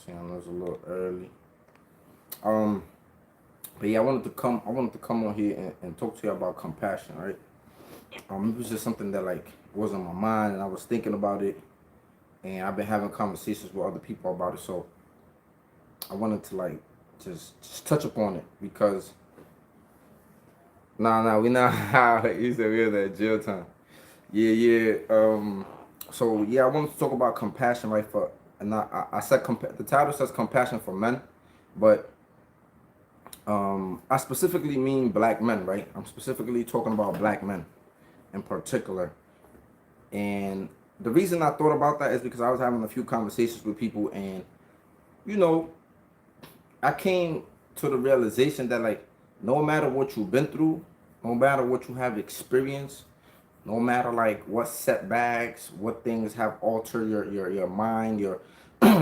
saying? I know it's a little early. Um, but yeah, I wanted to come on here and talk to you about compassion, right? It was just something that like was on my mind, and I was thinking about it, and I've been having conversations with other people about it. So I wanted to like just touch upon it because nah, we not how you said we had that jail time. Yeah, yeah. So yeah, I wanted to talk about compassion, right? And I said the title says compassion for men, but I specifically mean black men, right? I'm specifically talking about black men in particular. And the reason I thought about that is because I was having a few conversations with people, and you know, I came to the realization that like no matter what you've been through, no matter what you have experienced, no matter like what setbacks, what things have altered your mind, your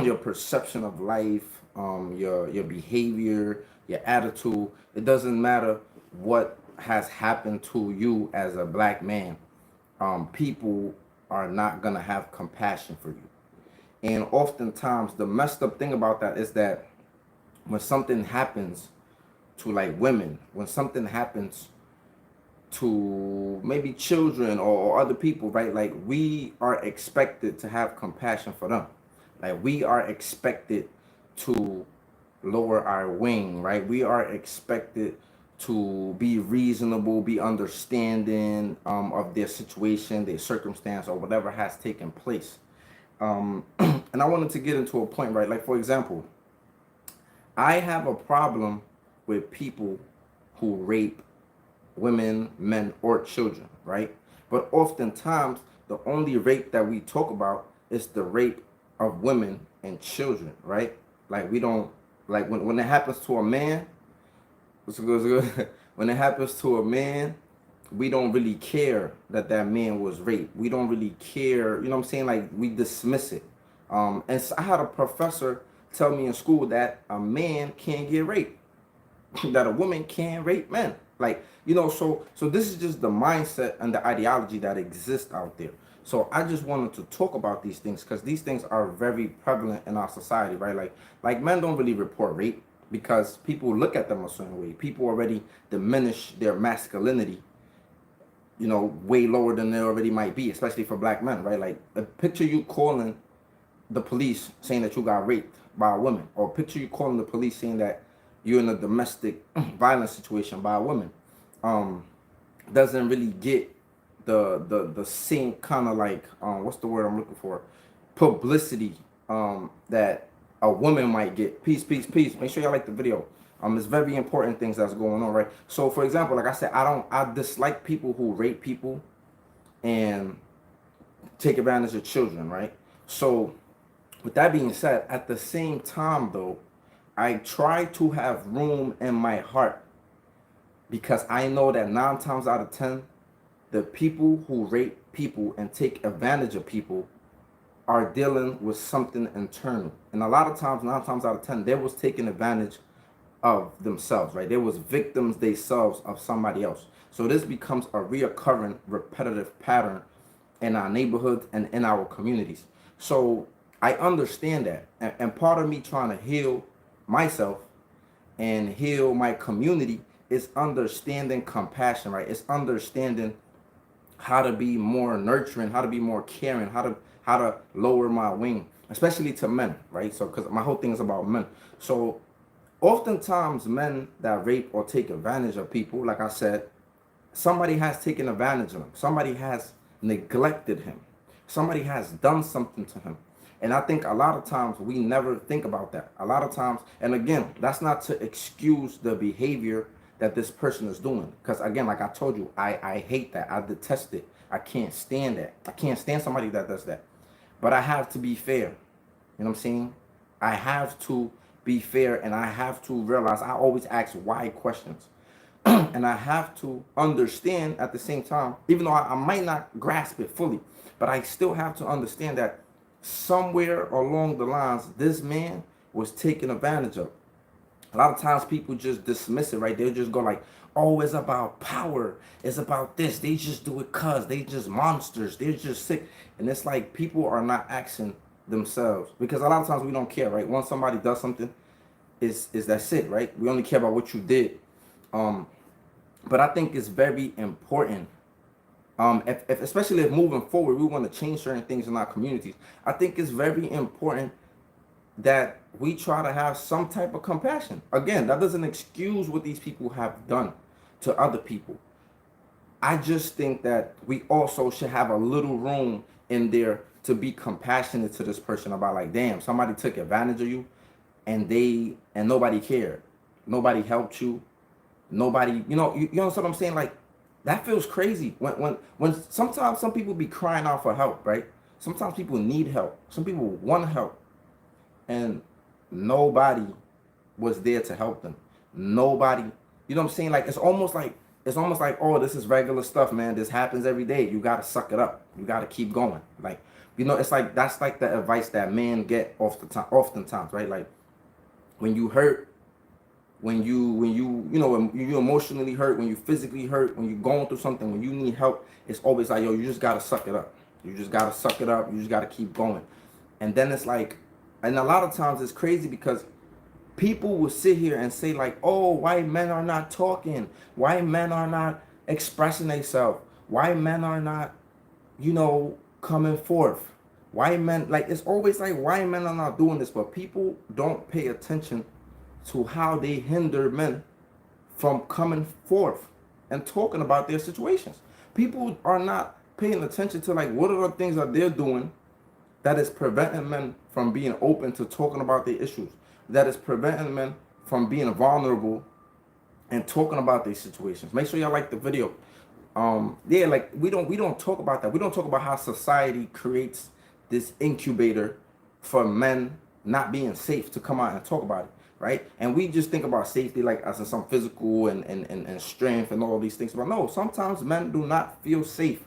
your perception of life, your behavior, your attitude. It doesn't matter what has happened to you as a black man. People are not gonna have compassion for you. And oftentimes, the messed up thing about that is that when something happens to like women, when something happens to maybe children or other people, right? Like we are expected to have compassion for them. Like we are expected to lower our wing, right? We are expected to be reasonable, be understanding of their situation, their circumstance, or whatever has taken place. And I wanted to get into a point, right? Like for example, I have a problem with people who rape women, men, or children, right? But oftentimes, the only rape that we talk about is the rape of women and children, right? Like we don't like when it happens to a man. What's good? What's good? When it happens to a man, we don't really care that that man was raped. We don't really care. You know what I'm saying? Like we dismiss it. And so I had a professor tell me in school that a man can't get raped. That a woman can rape men. Like, so this is just the mindset and the ideology that exists out there. So I just wanted to talk about these things because these things are very prevalent in our society, right? Like men don't really report rape because people look at them a certain way. People already diminish their masculinity, way lower than they already might be, especially for black men, right? Like picture you calling the police saying that you got raped by a woman, or picture you calling the police saying that you're in a domestic violence situation by a woman. Um, doesn't really get the same kind of like what's the word I'm looking for? Publicity that a woman might get. Peace, peace, peace. Make sure y'all like the video. It's very important things that's going on, right? So for example, like I said, I dislike people who rape people and take advantage of children, right? So with that being said, at the same time though, I try to have room in my heart because I know that 9 times out of 10, the people who rape people and take advantage of people are dealing with something internal. And a lot of times, 9 times out of 10, they was taking advantage of themselves, right? They was victims themselves of somebody else. So this becomes a reoccurring, repetitive pattern in our neighborhoods and in our communities. So I understand that. And part of me trying to heal myself and heal my community is understanding compassion, right? It's understanding how to be more nurturing, how to be more caring, how to lower my wing, especially to men, right? So because my whole thing is about men. So oftentimes men that rape or take advantage of people, like I said, somebody has taken advantage of him. Somebody has neglected him. Somebody has done something to him. And I think a lot of times we never think about that. A lot of times, and again, that's not to excuse the behavior that this person is doing. Because again, like I told you, I hate that. I detest it. I can't stand that. I can't stand somebody that does that. But I have to be fair. You know what I'm saying? I have to be fair, and I have to realize I always ask why questions. And I have to understand at the same time, even though I might not grasp it fully, but I still have to understand that somewhere along the lines, this man was taken advantage of. A lot of times people just dismiss it, right? They'll just go like, oh, it's about power. It's about this. They just do it cause they just monsters. They're just sick. And it's like people are not asking themselves, because a lot of times we don't care, right? Once somebody does something, is that's it, right? We only care about what you did. Um, but I think it's very important. If especially if moving forward, we want to change certain things in our communities. I think it's very important that we try to have some type of compassion. Again, that doesn't excuse what these people have done to other people. I just think that we also should have a little room in there to be compassionate to this person about, like, damn, somebody took advantage of you, and nobody cared. Nobody helped you. Nobody, you know what I'm saying? Like, that feels crazy. When sometimes some people be crying out for help, right? Sometimes people need help. Some people want help, and nobody was there to help them. Nobody, you know what I'm saying? Like, it's almost like, oh, this is regular stuff, man. This happens every day. You gotta suck it up. You gotta keep going. Like, it's like, that's like the advice that men get oftentimes, right? Like, when you hurt, when you emotionally hurt, when you physically hurt, when you're going through something, when you need help, it's always like, yo, you just gotta suck it up. You just gotta suck it up. You just gotta keep going. And then it's like, and a lot of times it's crazy because people will sit here and say, like, oh, white men are not talking. White men are not expressing themselves. White men are not, coming forth. White men, like, it's always like white men are not doing this, but people don't pay attention to how they hinder men from coming forth and talking about their situations. People are not paying attention to, like, what are the things that they're doing that is preventing men from being open to talking about their issues, that is preventing men from being vulnerable and talking about these situations. Make sure y'all like the video. Yeah, like, we don't talk about that. We don't talk about how society creates this incubator for men not being safe to come out and talk about it, right? And we just think about safety like as in some physical and strength and all these things. But no, sometimes men do not feel safe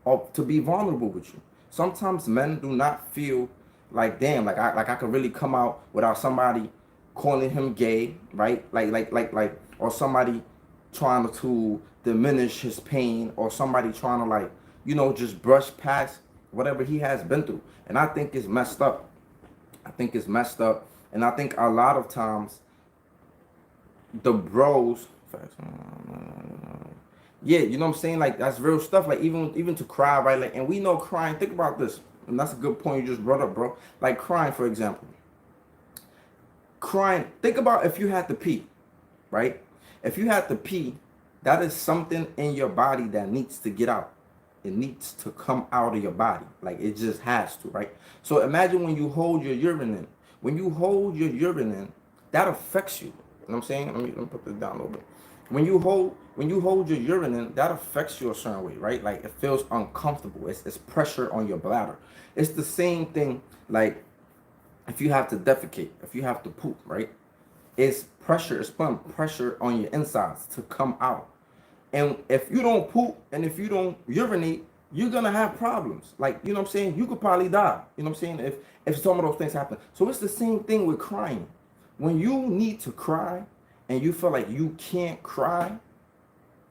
or to be vulnerable with you. Sometimes men do not feel like, damn, like I could really come out without somebody calling him gay, right? Like, or somebody trying to diminish his pain, or somebody trying to, like, just brush past whatever he has been through. And I think it's messed up. And I think a lot of times the bros, yeah, you know what I'm saying? Like, that's real stuff. Like, even to cry, right? Like, and we know crying. Think about this. And that's a good point you just brought up, bro. Like, crying, for example. Crying. Think about if you had to pee, right? If you had to pee, that is something in your body that needs to get out. It needs to come out of your body. Like, it just has to, right? So imagine when you hold your urine in. When you hold your urine in, that affects you. You know what I'm saying? Let me put this down a little bit. When you hold your urine in, that affects you a certain way, right? Like, it feels uncomfortable. It's pressure on your bladder. It's the same thing, like, if you have to defecate, if you have to poop, right? It's pressure. It's putting pressure on your insides to come out. And if you don't poop and if you don't urinate, you're gonna have problems. Like, you know what I'm saying? You could probably die. You know what I'm saying? If some of those things happen. So it's the same thing with crying. When you need to cry and you feel like you can't cry,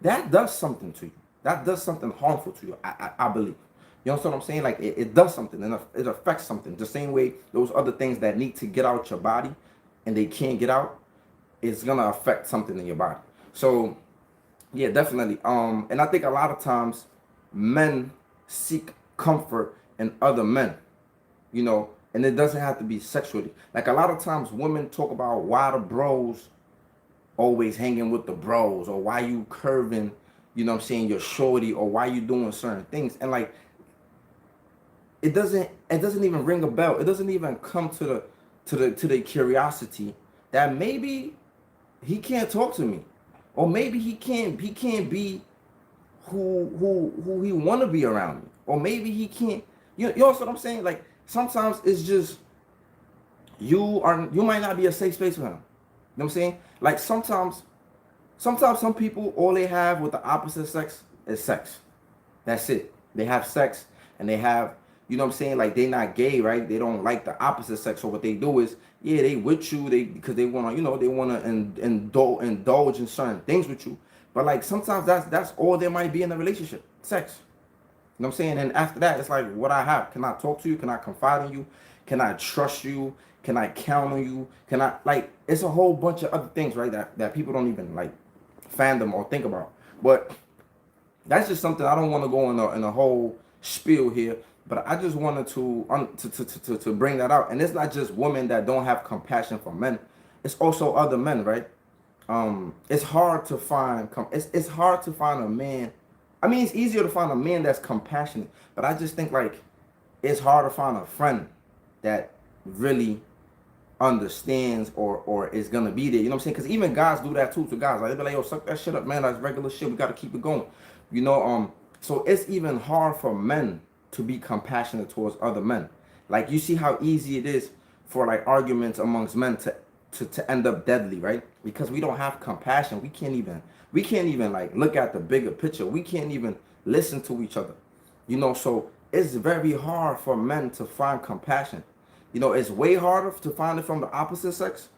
that does something to you. That does something harmful to you, I believe. You know what I'm saying? Like, it does something, and it affects something. The same way those other things that need to get out your body and they can't get out, it's gonna affect something in your body. So yeah, definitely. And I think a lot of times men seek comfort in other men, and it doesn't have to be sexually. Like, a lot of times women talk about why the bros always hanging with the bros, or why you curving, your shorty, or why you doing certain things. And, like, it doesn't even ring a bell. It doesn't even come to the curiosity that maybe he can't talk to me, or maybe he can't be who he want to be around me, or maybe he can't. You know what I'm saying? Like, sometimes it's just you might not be a safe space for him. You know what I'm saying? Like, sometimes some people, all they have with the opposite sex is sex. That's it. They have sex, and they have, you know what I'm saying? Like, they not gay, right? They don't like the opposite sex. So what they do is, yeah, they with you, because they want to, they want to indulge in certain things with you. But, like, sometimes that's all there might be in a relationship, sex. You know what I'm saying? And after that, it's like what I have. Can I talk to you? Can I confide in you? Can I trust you? Can I count on you? Can I, like, it's a whole bunch of other things, right? That people don't even like fandom or think about. But that's just something I don't want to go in a whole spiel here. But I just wanted to bring that out. And it's not just women that don't have compassion for men. It's also other men, right? It's hard to find it's hard to find a man. I mean, it's easier to find a man that's compassionate, but I just think like it's hard to find a friend that really understands or is gonna be there. You know what I'm saying? Because even guys do that too. To guys, like they be like, "Yo, suck that shit up, man. That's regular shit. We gotta keep it going." You know. So it's even hard for men to be compassionate towards other men. Like you see how easy it is for like arguments amongst men to end up deadly, right? Because we don't have compassion. We can't even like look at the bigger picture. We can't even listen to each other. You know, so it's very hard for men to find compassion. You know, it's way harder to find it from the opposite sex.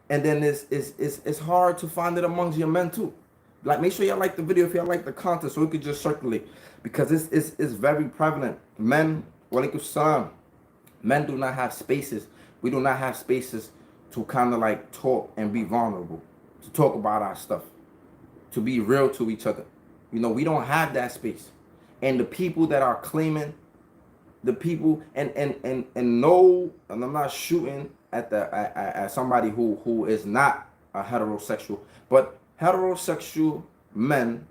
And then it's hard to find it amongst your men too. Like make sure y'all like the video if y'all like the content so it could just circulate. Because it's very prevalent. Men, walaikum salam, men do not have spaces. We do not have spaces to kind of like talk and be vulnerable, to talk about our stuff, to be real to each other. You know, we don't have that space. And the people that are claiming, the people and no, and I'm not shooting at at somebody who is not a heterosexual, but heterosexual men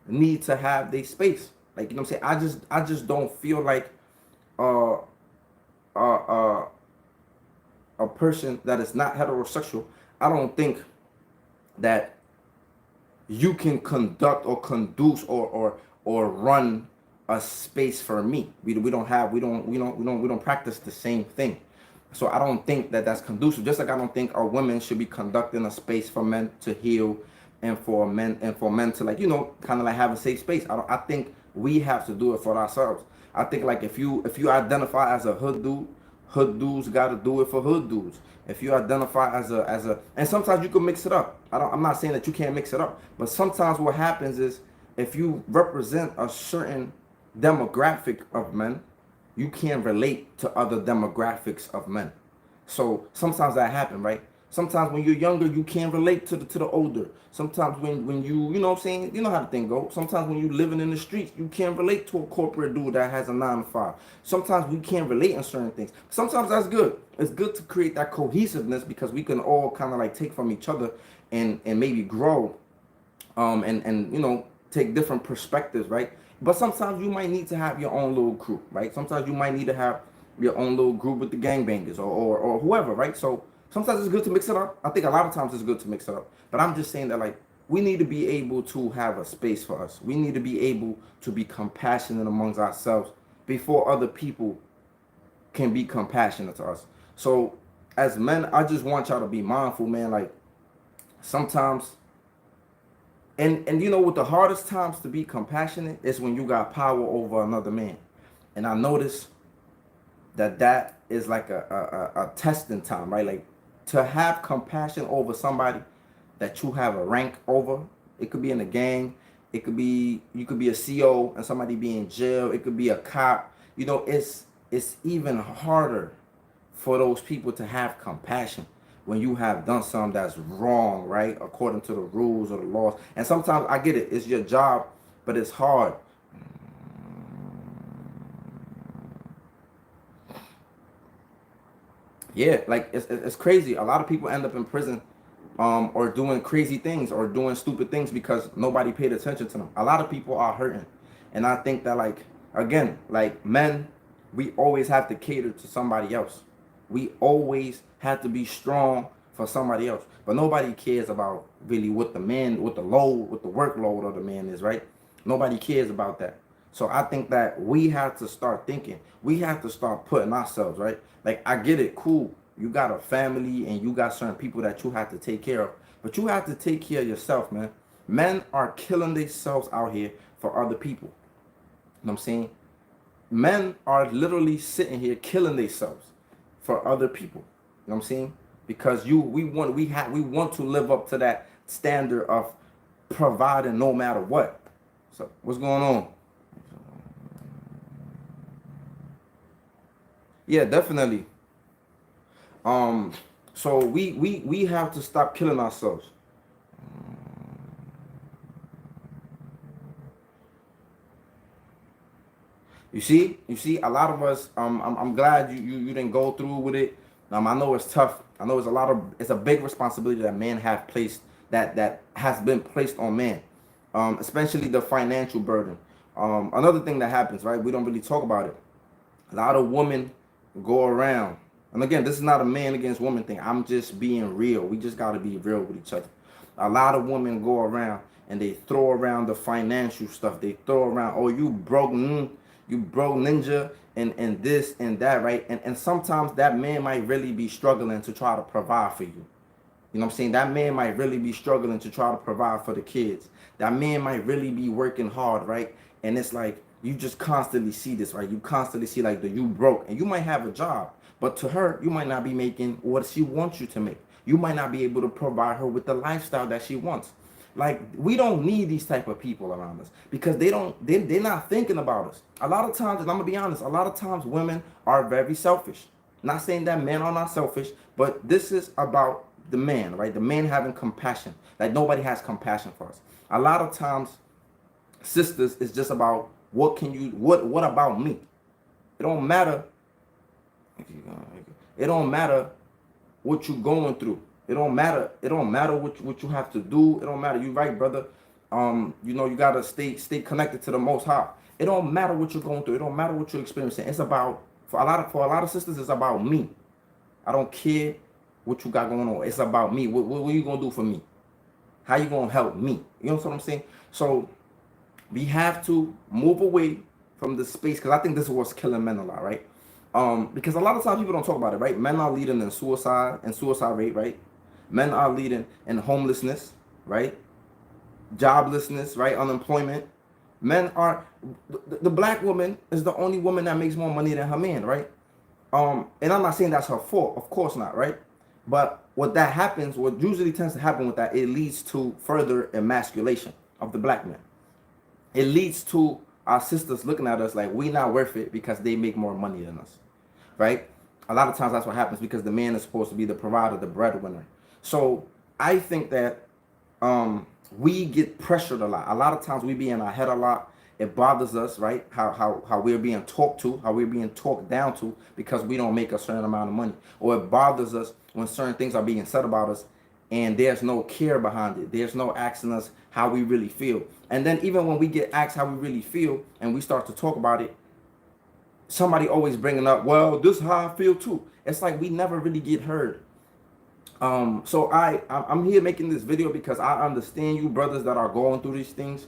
need to have their space. Like you know what I'm saying? I just don't feel like uh uh uh a person that is not heterosexual, I don't think that you can conduct or conduce or run a space for me. We don't practice the same thing. So I don't think that that's conducive. Just like I don't think our women should be conducting a space for men to heal and for men to like, you know, kind of like have a safe space. I think we have to do it for ourselves. I think like if you identify as a hood dude, hood dudes got to do it for hood dudes. If you identify as a and sometimes you can mix it up. I'm not saying that you can't mix it up, but sometimes what happens is if you represent a certain demographic of men, you can relate to other demographics of men. So sometimes that happen, right? Sometimes when you're younger, you can't relate to the older. Sometimes when you know what I'm saying, you know how the thing go. Sometimes when you living in the streets, you can't relate to a corporate dude that has a 9 to 5. Sometimes we can't relate in certain things. Sometimes that's good. It's good to create that cohesiveness because we can all kind of like take from each other and maybe grow and you know take different perspectives, right? But sometimes you might need to have your own little crew, right? Sometimes you might need to have your own little group with the gangbangers or whoever, right? So sometimes it's good to mix it up. I think a lot of times it's good to mix it up. But I'm just saying that like we need to be able to have a space for us. We need to be able to be compassionate amongst ourselves before other people can be compassionate to us. So as men, I just want y'all to be mindful, man. Like sometimes and you know what the hardest times to be compassionate is when you got power over another man. And I notice that is like a testing time, right? Like to have compassion over somebody that you have a rank over. It could be in a gang. It could be you could be a CO and somebody be in jail. It could be a cop. You know, it's even harder for those people to have compassion when you have done something that's wrong, right? According to the rules or the laws. And sometimes I get it, it's your job, but it's hard. Yeah, like it's crazy. A lot of people end up in prison or doing crazy things or doing stupid things because nobody paid attention to them. A lot of people are hurting. And I think that like again, like men, we always have to cater to somebody else. We always have to be strong for somebody else. But nobody cares about really what the man, what the load, what the workload of the man is, right? Nobody cares about that. So I think that we have to start thinking. We have to start putting ourselves, right? Like I get it, cool. You got a family and you got certain people that you have to take care of. But you have to take care of yourself, man. Men are killing themselves out here for other people. You know what I'm saying? Men are literally sitting here killing themselves for other people. You know what I'm saying? Because we want to live up to that standard of providing no matter what. So what's going on? Yeah, definitely. Um, so we have to stop killing ourselves. You see, a lot of us. I'm glad you didn't go through with it. I know it's tough. I know it's a big responsibility that men have placed that has been placed on man, especially the financial burden. Another thing that happens, right? We don't really talk about it. A lot of women go around, and again, this is not a man against woman thing. I'm just being real. We just got to be real with each other. A lot of women go around and they throw around the financial stuff. They throw around, oh, you broke ninja, and this and that, right? And sometimes that man might really be struggling to try to provide for you. You know what I'm saying? That man might really be struggling to try to provide for the kids. That man might really be working hard, right? And it's like you just constantly see this, right? You constantly see like the you broke, and you might have a job, but to her, you might not be making what she wants you to make. You might not be able to provide her with the lifestyle that she wants. Like we don't need these type of people around us because they're not thinking about us. A lot of times, and I'm gonna be honest, a lot of times women are very selfish. Not saying that men are not selfish, but this is about the man, right? The man having compassion. Like nobody has compassion for us. A lot of times, sisters, it's just about what about me? It don't matter. It don't matter what you going through. It don't matter. It don't matter what you have to do. It don't matter. You right, brother. You know, you gotta stay connected to the Most High. It don't matter what you're going through. It don't matter what you're experiencing. It's about for a lot of sisters. It's about me. I don't care what you got going on. It's about me. What are you gonna do for me? How you gonna help me? You know what I'm saying? So we have to move away from the space because I think this is what's killing men a lot, right? Because a lot of times people don't talk about it, right? Men are leading in suicide and suicide rate, right? Men are leading in homelessness, right? Joblessness, right? Unemployment. Men are the black woman is the only woman that makes more money than her man, right? And I'm not saying that's her fault, of course not, right? But what usually tends to happen with that, it leads to further emasculation of the black man. It leads to our sisters looking at us like we not worth it because they make more money than us, right? A lot of times that's what happens because the man is supposed to be the provider, the breadwinner. So I think that we get pressured a lot. A lot of times we be in our head a lot. It bothers us, right? How we're being talked to, how we're being talked down to because we don't make a certain amount of money. Or it bothers us when certain things are being said about us and there's no care behind it. There's no asking us how we really feel. And then even when we get asked how we really feel and we start to talk about it, somebody always bringing up, well, this is how I feel too. It's like we never really get heard. So I'm here making this video because I understand you brothers that are going through these things.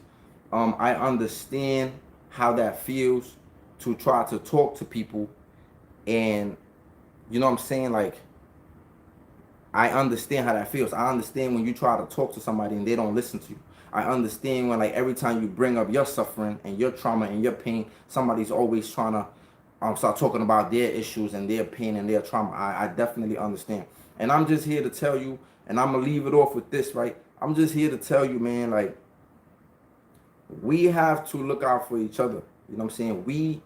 I understand how that feels to try to talk to people, and you know what I'm saying, like I understand how that feels. I understand when you try to talk to somebody and they don't listen to you. I understand when like every time you bring up your suffering and your trauma and your pain, somebody's always trying to start talking about their issues and their pain and their trauma. I definitely understand. And I'm just here to tell you, and I'm gonna leave it off with this, right? I'm just here to tell you, man, like we have to look out for each other. You know what I'm saying? We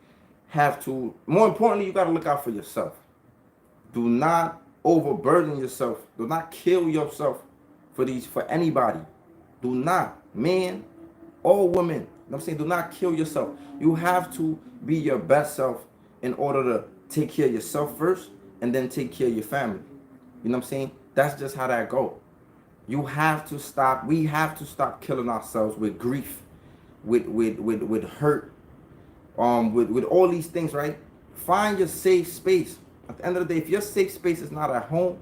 have to, more importantly, you gotta look out for yourself. Do not overburden yourself. Do not kill yourself for anybody. Do not, man or woman. You know what I'm saying? Do not kill yourself. You have to be your best self in order to take care of yourself first and then take care of your family. You know what I'm saying? That's just how that goes. You have to stop. We have to stop killing ourselves with grief, with hurt, with all these things, right? Find your safe space. At the end of the day, if your safe space is not at home,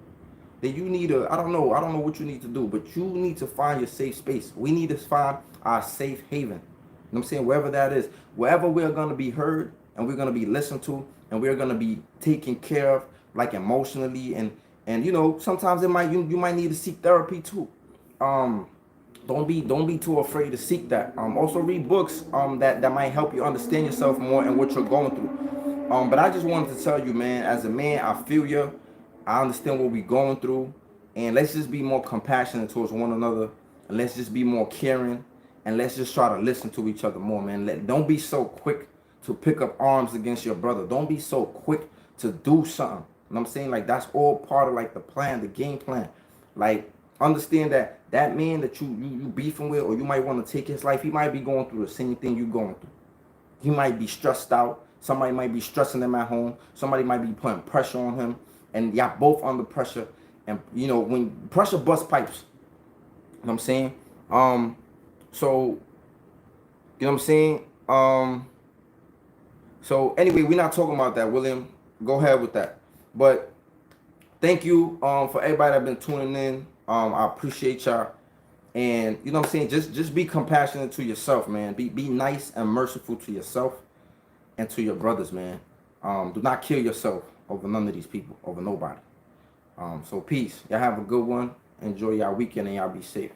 then you need I don't know what you need to do, but you need to find your safe space. We need to find our safe haven. You know what I'm saying? Wherever that is, wherever we're going to be heard and we're going to be listened to and we're going to be taken care of, like emotionally, and you know, sometimes you might need to seek therapy too. Don't be too afraid to seek that. Also read books that might help you understand yourself more and what you're going through. But I just wanted to tell you, man, as a man, I feel you. I understand what we're going through, and let's just be more compassionate towards one another, and let's just be more caring, and let's just try to listen to each other more, man. Don't be so quick to pick up arms against your brother. Don't be so quick to do something. You know what I'm saying? Like that's all part of like the plan, the game plan. Like understand that that man that you beefing with, or you might want to take his life, he might be going through the same thing you going through. He might be stressed out. Somebody might be stressing him at home. Somebody might be putting pressure on him, and y'all both under pressure. And you know when pressure busts pipes. You know what I'm saying? So you know what I'm saying? So anyway, we're not talking about that, William. Go ahead with that. But thank you for everybody that been tuning in. I appreciate y'all. And you know what I'm saying? Just be compassionate to yourself, man. Be nice and merciful to yourself and to your brothers, man. Do not kill yourself over none of these people, over nobody. So peace. Y'all have a good one. Enjoy y'all weekend and y'all be safe.